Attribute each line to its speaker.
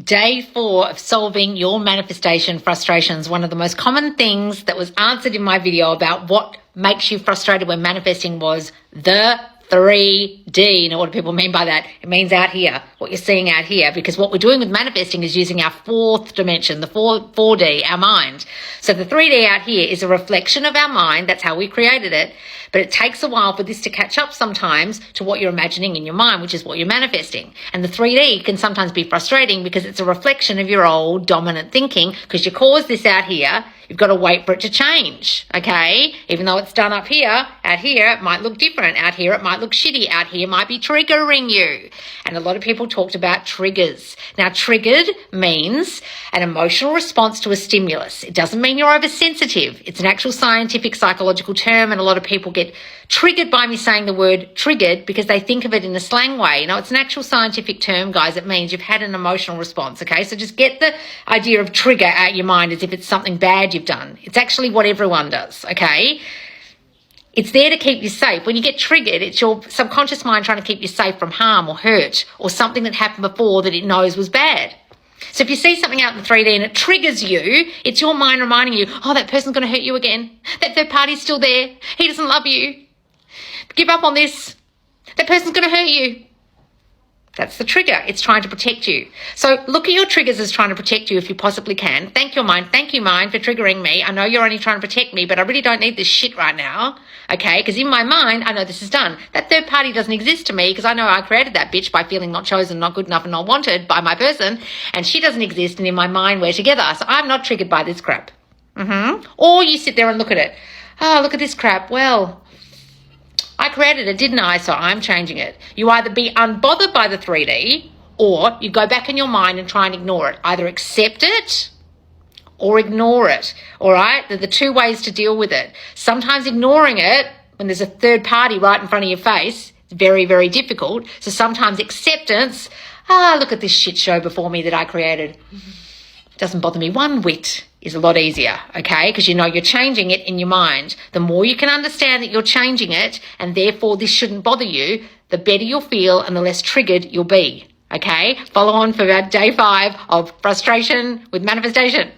Speaker 1: Day 4 of solving your manifestation frustrations. One of the most common things that was answered in my video about what makes you frustrated when manifesting was the 3D. Now, what do people mean by that? It means out here, what you're seeing out here, because what we're doing with manifesting is using our fourth dimension, the 4D, our mind. So the 3D out here is a reflection of our mind. That's how we created it. But it takes a while for this to catch up sometimes to what you're imagining in your mind, which is what you're manifesting. And the 3D can sometimes be frustrating because it's a reflection of your old dominant thinking, because you caused this out here. You've got to wait for it to change, okay? Even though it's done up here, out here it might look different. Out here it might look shitty. Out here might be triggering you. And a lot of people talked about triggers. Now, triggered means an emotional response to a stimulus. It doesn't mean you're oversensitive. It's an actual scientific psychological term, and a lot of people get triggered by me saying the word triggered because they think of it in a slang way. No, it's an actual scientific term, guys. It means you've had an emotional response, okay? So just get the idea of trigger out your mind as if it's something bad you've done. It's actually what everyone does, okay? It's there to keep you safe. When you get triggered, it's your subconscious mind trying to keep you safe from harm or hurt or something that happened before that it knows was bad. So if you see something out in the 3D and it triggers you, it's your mind reminding you, oh, that person's going to hurt you again. That third party's still there. He doesn't love you. Give up on this. That person's going to hurt you. That's the trigger. It's trying to protect you. So look at your triggers as trying to protect you if you possibly can. Thank your mind. Thank you, mind, for triggering me. I know you're only trying to protect me, but I really don't need this shit right now. Okay? Because in my mind, I know this is done. That third party doesn't exist to me because I know I created that bitch by feeling not chosen, not good enough, and not wanted by my person. And she doesn't exist. And in my mind, we're together. So I'm not triggered by this crap. Or you sit there and look at it. Oh, look at this crap. Well, I created it, didn't I? So I'm changing it. You either be unbothered by the 3D or you go back in your mind and try and ignore it. Either accept it or ignore it. All right? They're the two ways to deal with it. Sometimes ignoring it when there's a third party right in front of your face is very, very difficult. So sometimes acceptance, look at this shit show before me that I created. Doesn't bother me one whit. Is a lot easier, okay? Because you know you're changing it in your mind. The more you can understand that you're changing it and therefore this shouldn't bother you, the better you'll feel and the less triggered you'll be, okay? Follow on for day 5 of frustration with manifestation.